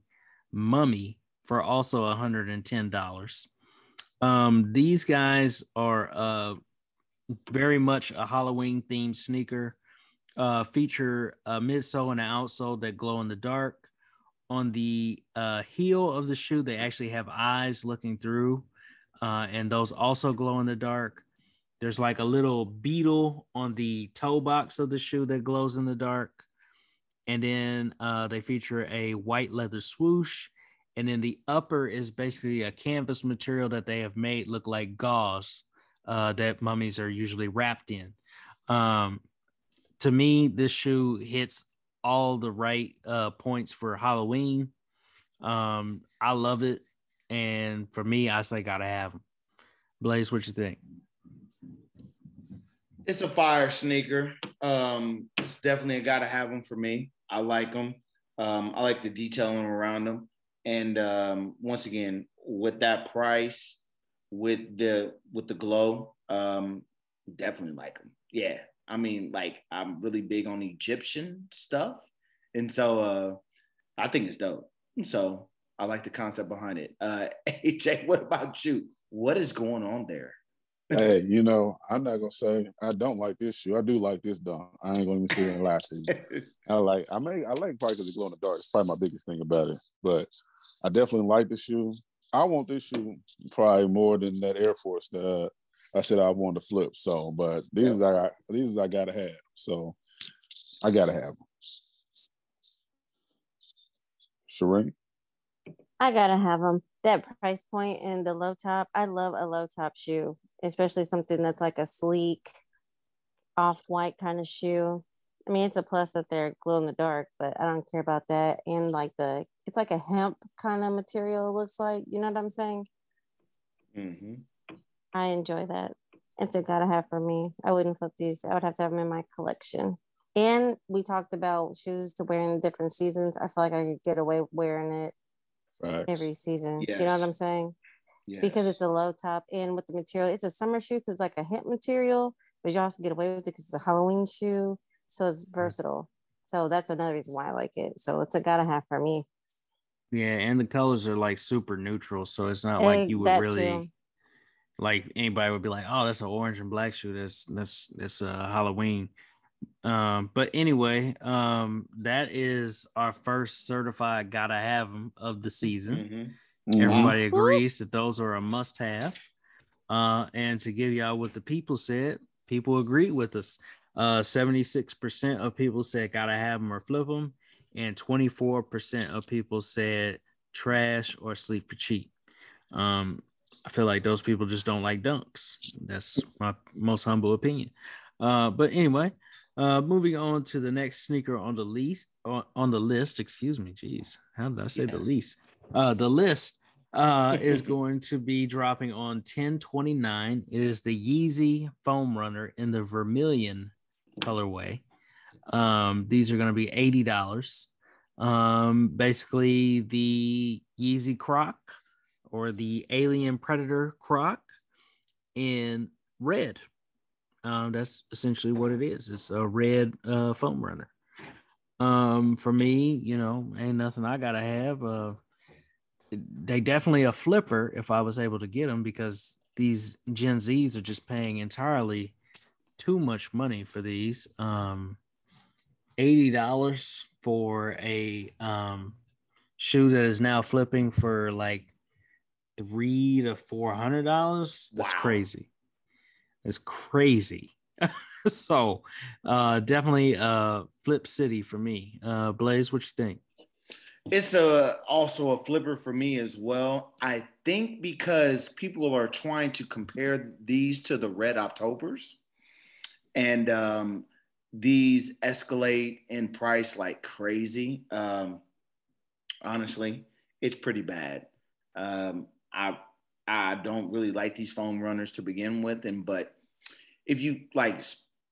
Mummy for also $110. These guys are very much a Halloween themed sneaker. Feature a midsole and an outsole that glow in the dark. On the heel of the shoe, they actually have eyes looking through, and those also glow in the dark. There's like a little beetle on the toe box of the shoe that glows in the dark. And then they feature a white leather swoosh. And then the upper is basically a canvas material that they have made look like gauze that mummies are usually wrapped in. To me, this shoe hits all the right points for Halloween. I love it. And for me, I say gotta have them. Blaze, what you think? It's a fire sneaker. It's definitely a gotta have them for me. I like them. I like the detailing around them. And once again, with that price, with the glow, definitely like them. Yeah, I mean, like I'm really big on Egyptian stuff, and so I think it's dope. So I like the concept behind it. AJ, what about you? What is going on there? Hey, you know, I'm not gonna say I don't like this shoe. I do like this dunk. I ain't gonna even sit here and lie to you. I like probably because it glow in the dark. It's probably my biggest thing about it. But I definitely like the shoe. I want this shoe probably more than that Air Force that I said I wanted to flip. So, but these I gotta have. So I gotta have them. Shireen? I gotta have them. That price point and the low top. I love a low top shoe, especially something that's like a sleek, off-white kind of shoe. I mean, it's a plus that they're glow in the dark, but I don't care about that. And like it's like a hemp kind of material. It looks like, you know what I'm saying? Mm-hmm. I enjoy that. It's a gotta have for me. I wouldn't flip these. I would have to have them in my collection. And we talked about shoes to wear in different seasons. I feel like I could get away wearing it every season. Yes. You know what I'm saying? Yes. Because it's a low top and with the material, it's a summer shoe because like a hemp material, but you also get away with it because it's a Halloween shoe. So it's versatile. So that's another reason why I like it. So it's a gotta have for me. Yeah, and the colors are like super neutral, so it's not like you would really too. like anybody would be like, "Oh, that's an orange and black shoe. That's Halloween." But anyway, that is our first certified gotta have them of the season. Mm-hmm. Everybody agrees that those are a must have. And to give y'all what the people said, people agreed with us. 76% of people said gotta have them or flip them, and 24% of people said trash or sleep for cheap. I feel like those people just don't like dunks. That's my most humble opinion. But anyway, moving on to the next sneaker on the list. Excuse me, geez, how did I say the least? The list is going to be dropping on 10/29. It is the Yeezy Foam Runner in the vermilion colorway. These are going to be $80. Basically the Yeezy Croc or the Alien Predator Croc in red. That's essentially what it is. It's a red foam runner. For me, you know, ain't nothing I gotta have. They definitely a flipper if I was able to get them, because these Gen Zs are just paying entirely too much money for these. $80 for a shoe that is now flipping for like $300 to $400. That's crazy. It's crazy. So definitely Flip City for me. Blaze, what you think? It's also a flipper for me as well. I think because people are trying to compare these to the Red Octobers, and these escalate in price like crazy. Honestly, it's pretty bad. Um, I I don't really like these foam runners to begin with, but if you like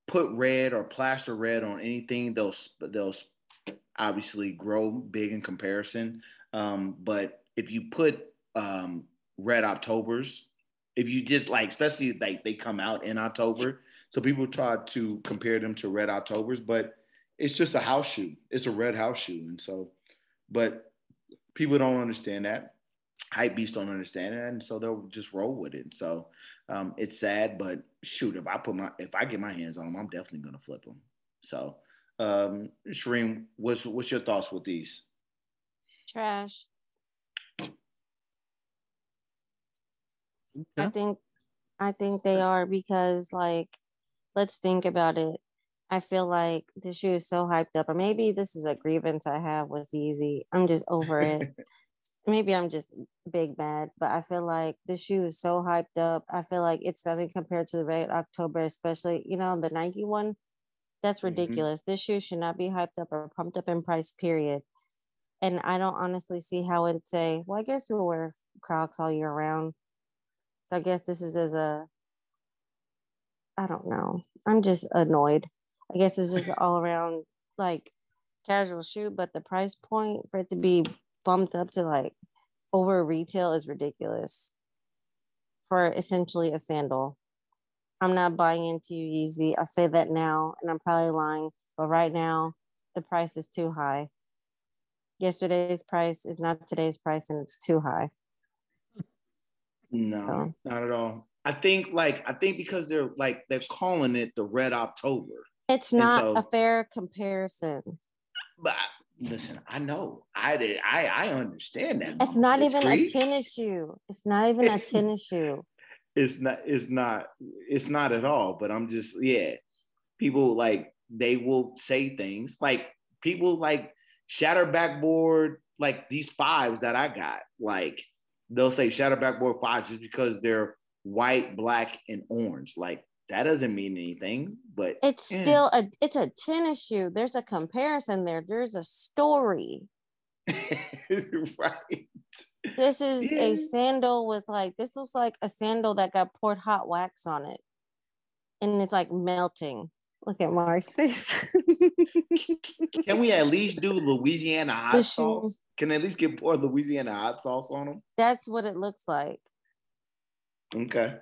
put red or plaster red on anything, they'll obviously grow big in comparison. But if you put red Octobers, if you just like, especially like they come out in October, so people try to compare them to red Octobers, but it's just a house shoe. It's a red house shoe, and so, but people don't understand that. Hype beasts don't understand it, and so they'll just roll with it. So it's sad, but shoot, if I get my hands on them, I'm definitely gonna flip them. So, Shreem, what's your thoughts with these? Trash. Okay. I think they are because, like, let's think about it. I feel like the shoe is so hyped up, or maybe this is a grievance I have with Yeezy. I'm just over it. Maybe I'm just big mad, but I feel like this shoe is so hyped up. I feel like it's nothing compared to the Red October, especially, the Nike one. That's Mm-hmm. ridiculous. This shoe should not be hyped up or pumped up in price, period. And I don't honestly see how it'd say, well, I guess people wear Crocs all year round. So I guess this is I don't know. I'm just annoyed. I guess it's just all around like casual shoe, but the price point for it to be bumped up to like over retail is ridiculous for essentially a sandal. I'm not buying into Yeezy. I'll say that now, and I'm probably lying, but right now the price is too high. Yesterday's price is not today's price, and it's too high. No, So not at all. I think because they're calling it the Red October, it's and not a so, fair comparison. but listen, I know, I understand that, It's Mama not Rich even a Creek. tennis shoe. It's not even a tennis shoe. It's not at all. But I'm just, yeah, people like they will say things like people like shatter backboard, like these fives that I got, like they'll say shatter backboard fives just because they're white, black, and orange. Like that doesn't mean anything, but It's yeah. still it's a tennis shoe. There's a comparison there. There's a story. Right. This is Yeah. a sandal with like this looks like a sandal that got poured hot wax on it. And it's like melting. Look at Mark's face. Can we at least do Louisiana The hot shoe. sauce? Can I at least get poured Louisiana hot sauce on them? That's what it looks like. Okay.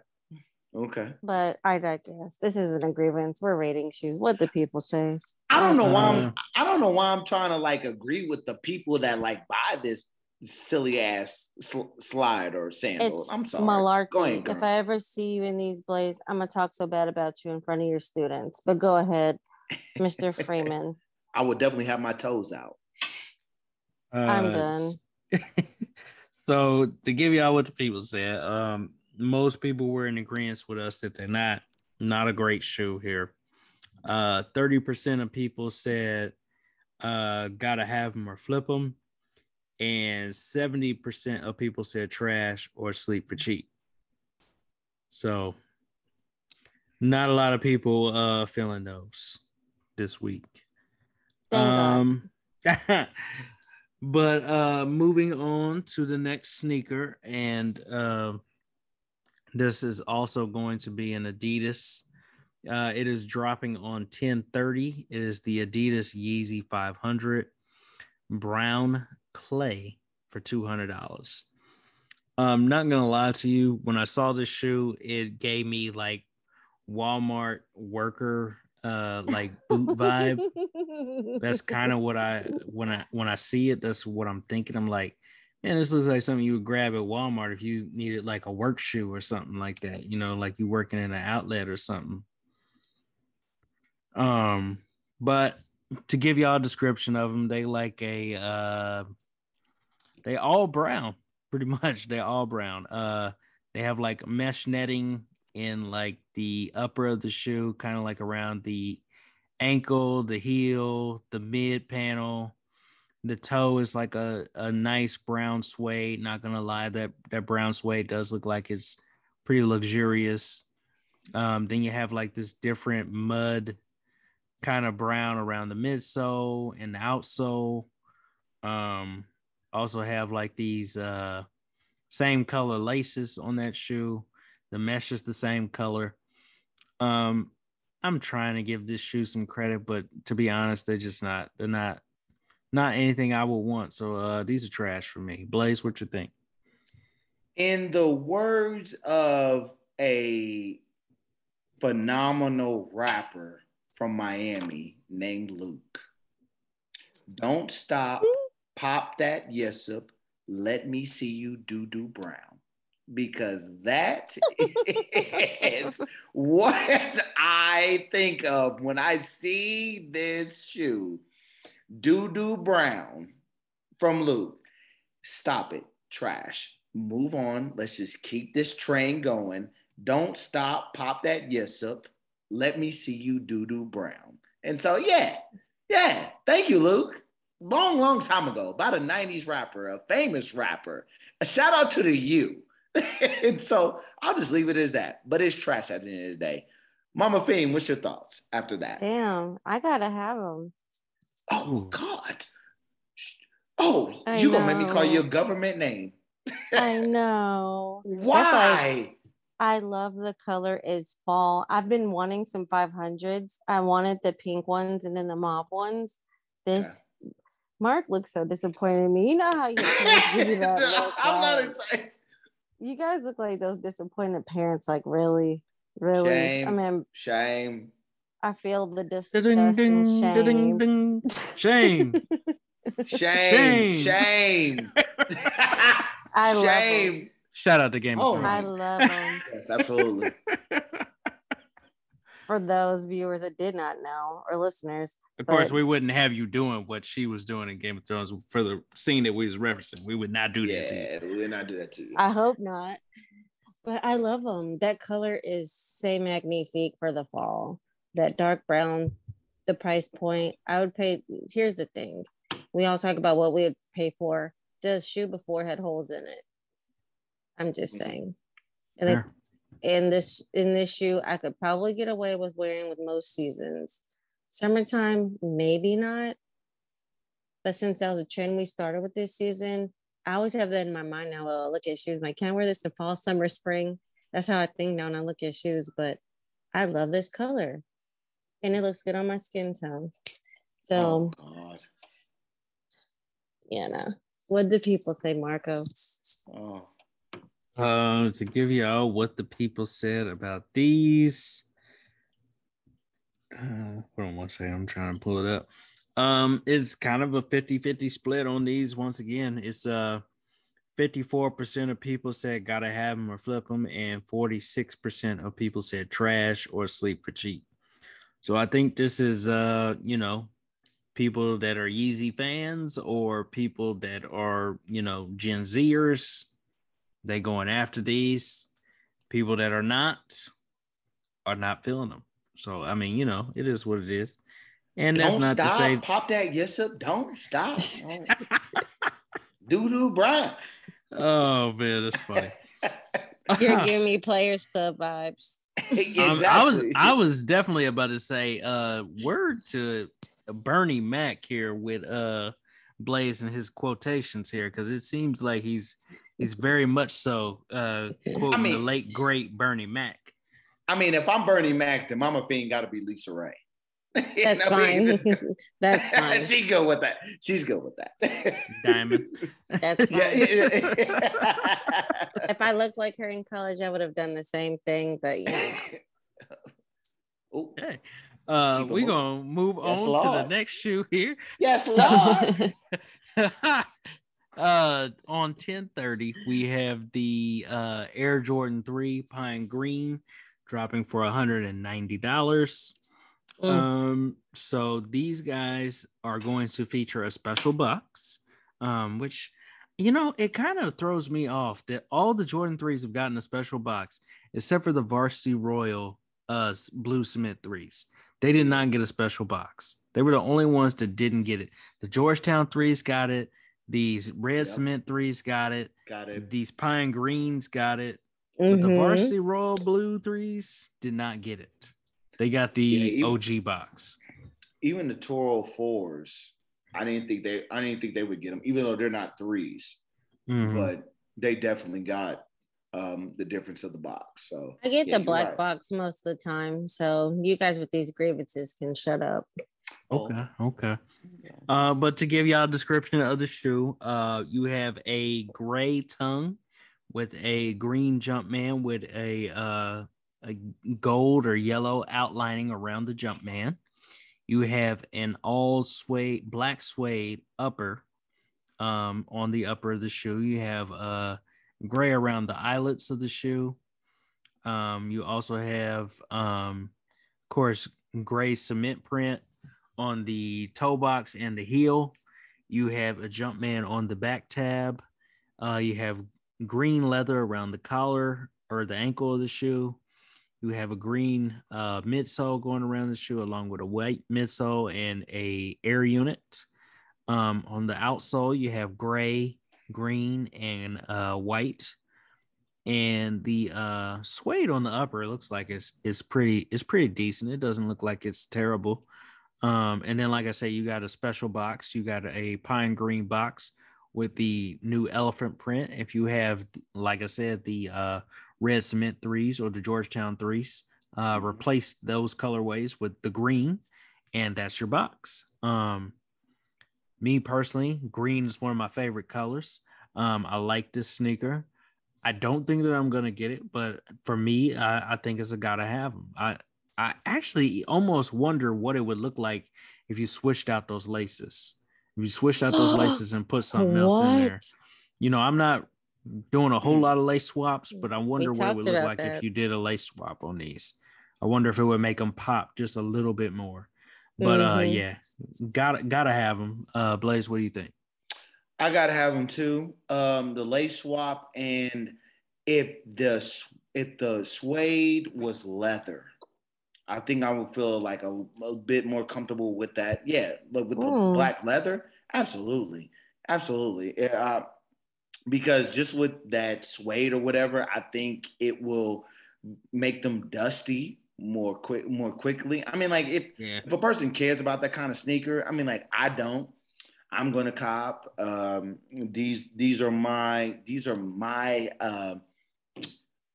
Okay. But I digress. This isn't a grievance. We're rating shoes. What the people say. I don't know why Uh, I'm trying to like agree with the people that like buy this silly ass slide or sandal. It's I'm sorry. Go malarkey. ahead, If girl. I ever see you in these blaze, I'm gonna talk so bad about you in front of your students. But go ahead, Mr. Freeman. I would definitely have my toes out. I'm done. So to give y'all what the people said, most people were in agreement with us that they're not a great shoe here. 30% of people said gotta have them or flip them, and 70% of people said trash or sleep for cheap. So not a lot of people feeling those this week. Thank God. But moving on to the next sneaker, and this is also going to be an Adidas. It is dropping on 10/30. It is the Adidas Yeezy 500 brown clay for $200. I'm not gonna lie to you. When I saw this shoe, it gave me like Walmart worker like boot vibe. That's kind of what when I see it, that's what I'm thinking. I'm like, man, this looks like something you would grab at Walmart if you needed like a work shoe or something like that, like you working in an outlet or something. But to give y'all a description of them, they like they all brown, pretty much. They all brown. They have like mesh netting in like the upper of the shoe, kind of like around the ankle, the heel, the mid panel. The toe is like a nice brown suede. Not gonna lie, that brown suede does look like it's pretty luxurious. Then you have like this different mud kind of brown around the midsole and the outsole. Also have like these same color laces on that shoe. The mesh is the same color. I'm trying to give this shoe some credit, but to be honest, they're not anything I would want. So these are trash for me. Blaze, what you think? In the words of a phenomenal rapper from Miami named Luke, don't stop, pop that yes up, let me see you do brown. Because that is what I think of when I see this shoe, doo brown from Luke. Stop it, trash. Move on. Let's just keep this train going. Don't stop. Pop that yes up. Let me see you doo brown. And so, yeah. Thank you, Luke. Long time ago, about a 90s rapper, a famous rapper. A shout out to the U. And so I'll just leave it as that. But it's trash at the end of the day. Mama Fiend, what's your thoughts after that? Damn, I gotta have them. Oh, God. Oh, you gonna make me call you a government name. I know. Why? I love the color is fall. I've been wanting some 500s. I wanted the pink ones and then the mauve ones. Mark looks so disappointed in me. You know how your parents give you that look. I'm not excited. You guys look like those disappointed parents. Like really. Shame, I mean, shame. I feel the disgusting shame. Shame. Shame. I love them. Shout out to Game of Thrones. I love them. Yes, absolutely. For those viewers that did not know or listeners, of course, we wouldn't have you doing what she was doing in Game of Thrones for the scene that we was referencing. We would not do that to you. Yeah, we would not do that to you. I hope not. But I love them. That color is say magnifique for the fall. That dark brown, the price point. I would pay. Here's the thing. We all talk about what we would pay for. The shoe before had holes in it. I'm just saying. And in this shoe, I could probably get away with wearing with most seasons. Summertime, maybe not. But since that was a trend we started with this season, I always have that in my mind now. Well, I look at shoes. I'm like, can I wear this in fall, summer, spring? That's how I think now when I look at shoes. But I love this color. And it looks good on my skin tone. So, God. Yeah, no. What did people say, Marco? To give you all what the people said about these. Hold on one second. I'm trying to pull it up. It's kind of a 50-50 split on these. Once again, it's 54% of people said gotta have them or flip them, and 46% of people said trash or sleep for cheap. So I think this is people that are Yeezy fans or people that are Gen Zers. They going after these. People that are not feeling them. So I mean, it is what it is. And that's not to say pop that yes up. Don't stop. Doo brown. Oh man, that's funny. You're giving me Players Club vibes. Exactly. I was definitely about to say word to Bernie Mac here with Blaze and his quotations here, because it seems like he's very much so quoting the late great Bernie Mac. I mean, if I'm Bernie Mac, then Mama Fiend got to be Lisa Ray. That's fine. That's fine. She's good with that. Diamond. That's fine. If I looked like her in college, I would have done the same thing. But Okay. We're gonna move on to the next shoe here. Yes, Lord. On 10/30, we have the Air Jordan 3 Pine Green dropping for $190. So these guys are going to feature a special box, which it kind of throws me off that all the Jordan 3s have gotten a special box except for the Varsity Royal blue cement 3s. They did not get a special box. They were the only ones that didn't get it. The Georgetown threes got it. These red cement threes got it. These pine greens got it. But the varsity royal blue threes did not get it. They got the OG box. Even the Toro 4s, I didn't think they would get them, even though they're not threes. But they definitely got the difference of the box. So I get the black box most of the time. So you guys with these grievances can shut up. Okay. But to give y'all a description of the shoe, you have a gray tongue with a green Jumpman with a gold or yellow outlining around the Jumpman. You have an all black suede upper on the upper of the shoe. You have gray around the eyelets of the shoe. You also have, of course, gray cement print on the toe box and the heel. You have a Jumpman on the back tab. You have green leather around the collar or the ankle of the shoe. You have a green midsole going around the shoe along with a white midsole and a air unit. On the outsole, you have gray, green, and white. And the suede on the upper, it looks like it's pretty decent. It doesn't look like it's terrible. And then, like I say, you got a special box. You got a pine green box with the new elephant print. If you have, like I said, the red cement threes or the Georgetown threes, replace those colorways with the green, and that's your box. Me personally, green is one of my favorite colors. I like this sneaker. I don't think that I'm gonna get it, but for me, I think it's a gotta have them. I actually almost wonder what it would look like if you switched out those laces. If you switched out those laces and put something else in there. You know, I'm not doing a whole lot of lace swaps, but I wonder what it would look like if you did a lace swap on these. I wonder if it would make them pop just a little bit more. But yeah, gotta have them. Blaze, what do you think? I gotta have them too. The lace swap, and if the suede was leather, I think I would feel like a bit more comfortable with that. Yeah, but with the black leather, absolutely. Because just with that suede or whatever, I think it will make them dusty more quickly. I mean, like if a person cares about that kind of sneaker, I mean, like I don't. I'm gonna cop. These are my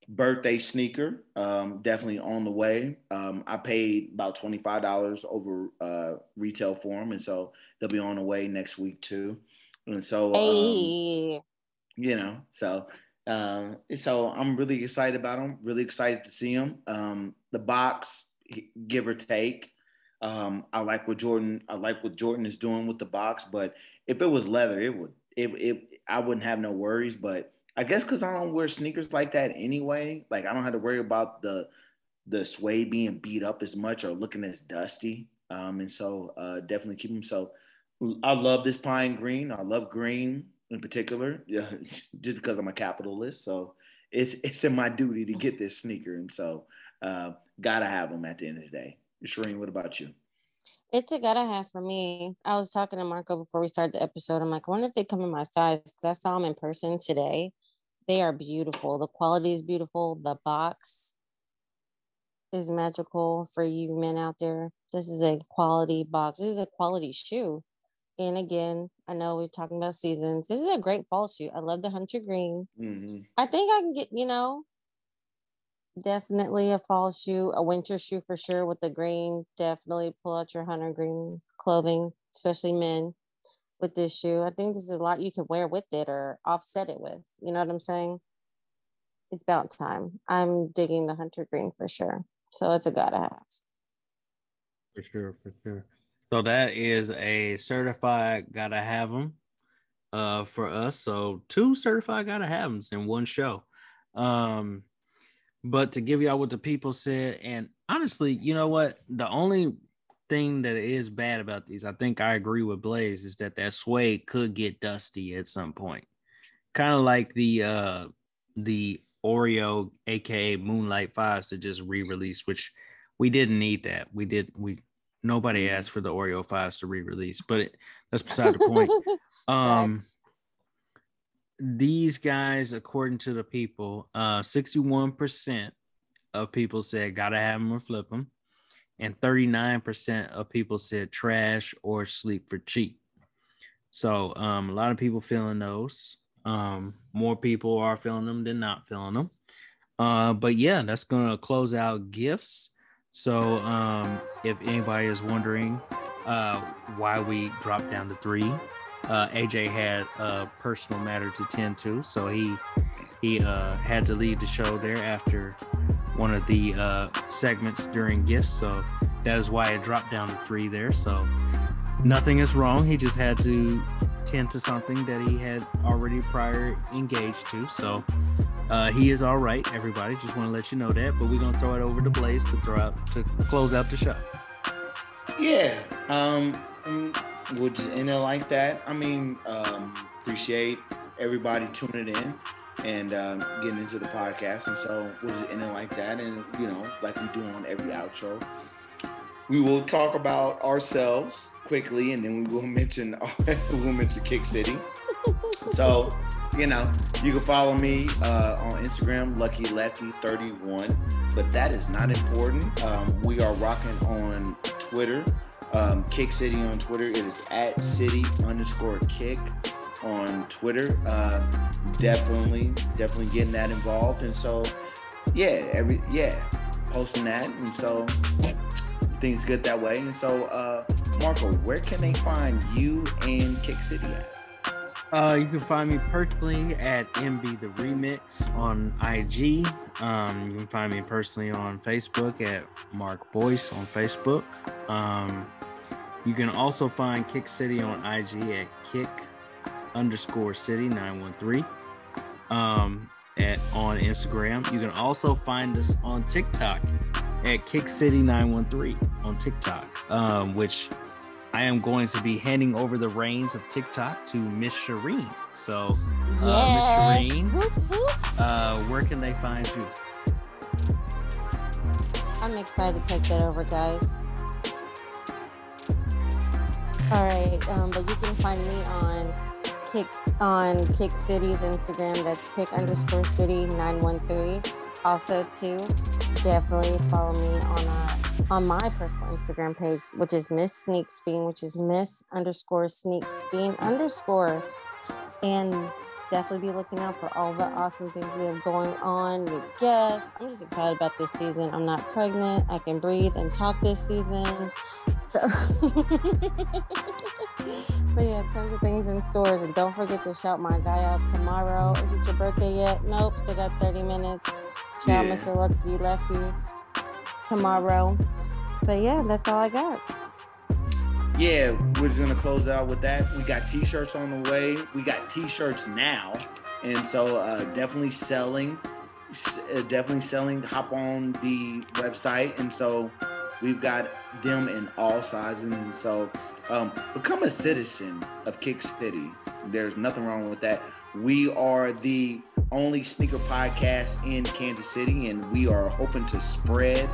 birthday sneaker. Definitely on the way. I paid about $25 over retail for them, and so they'll be on the way next week too. And so, so I'm really excited about them. Really excited to see them. The box, give or take. I like what Jordan is doing with the box, but if it was leather, I wouldn't have no worries. But I guess because I don't wear sneakers like that anyway, like I don't have to worry about the suede being beat up as much or looking as dusty. And so definitely keep them. So I love this pine green. I love green in particular, just because I'm a capitalist. So it's in my duty to get this sneaker, and so gotta have them at the end of the day. Shireen, what about you? It's a gotta have for me. I was talking to Marco before we started the episode. I'm like, I wonder if they come in my size, because I saw them in person today. They are beautiful. The quality is beautiful. The box is magical for you men out there. This is a quality box. This is a quality shoe. And again, I know we're talking about seasons. This is a great fall shoe. I love the hunter green. I think I can get, definitely a fall shoe, a winter shoe for sure with the green. Definitely pull out your hunter green clothing, especially men, with this shoe. I think there's a lot you can wear with it or offset it with. You know what I'm saying? It's about time. I'm digging the hunter green for sure. So it's a gotta have. For sure. So that is a certified gotta have them for us. So 2 certified gotta have them in one show. But to give y'all what the people said, and honestly, you know what? The only thing that is bad about these, I think I agree with Blaze, is that suede could get dusty at some point. Kind of like the Oreo, aka Moonlight 5s, that just re-released, which we didn't need that. We Nobody asked for the Oreo 5s to re-release, but that's beside the point. These guys, according to the people, 61% of people said gotta have them or flip them, and 39% of people said trash or sleep for cheap. So a lot of people feeling those. More people are feeling them than not feeling them. But yeah, that's gonna close out gifts. So if anybody is wondering why we dropped down to 3, AJ had a personal matter to tend to, so he had to leave the show there after one of the segments during gifts. So that is why it dropped down to 3 there. So nothing is wrong. He just had to tend to something that he had already prior engaged to. So he is all right, everybody. Just want to let you know that. But we're gonna throw it over to Blaze to close out the show. Yeah. We'll just end it like that. I mean, appreciate everybody tuning in and getting into the podcast. And so we'll just end it like that. And like we do on every outro, we will talk about ourselves quickly, and then we will mention Kick City. So, you can follow me on Instagram, LuckyLefty31, but that is not important. We are rocking on Twitter, Kick City on Twitter. It is @city_kick on Twitter. Definitely getting that involved. And so, posting that. And so things good that way. And so, Marco, where can they find you and Kick City at? You can find me personally at MB The Remix on IG. You can find me personally on Facebook at Mark Boyce on Facebook. You can also find Kick City on IG at Kick_City913 on Instagram. You can also find us on TikTok at Kick City913 on TikTok, which I am going to be handing over the reins of TikTok to Miss Shireen. So, Miss Shireen, where can they find you? I'm excited to take that over, guys. All right, but you can find me on Kick City's Instagram. That's Kick_City913. Also, too, definitely follow me on my personal Instagram page, which is Miss Sneak Speen, which is Miss_Sneak Speen_. And definitely be looking out for all the awesome things we have going on with guests. I'm just excited about this season. I'm not pregnant. I can breathe and talk this season. So but yeah, tons of things in stores. And don't forget to shout my guy out tomorrow. Is it your birthday yet? Nope, still got 30 minutes. Shout out Mr. Lucky Lefty tomorrow. But yeah, that's all I got. Yeah, we're just gonna close out with that. We got t-shirts on the way. We got t-shirts now, and so definitely selling. Hop on the website, and so we've got them in all sizes. And so become a citizen of Kick City. There's nothing wrong with that. We are the only sneaker podcast in Kansas City, and we are hoping to spread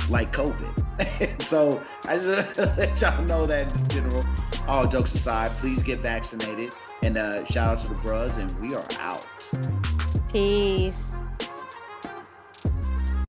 like COVID. So I just let y'all know that in general. All jokes aside, please get vaccinated. And shout out to the bros, and we are out. Peace.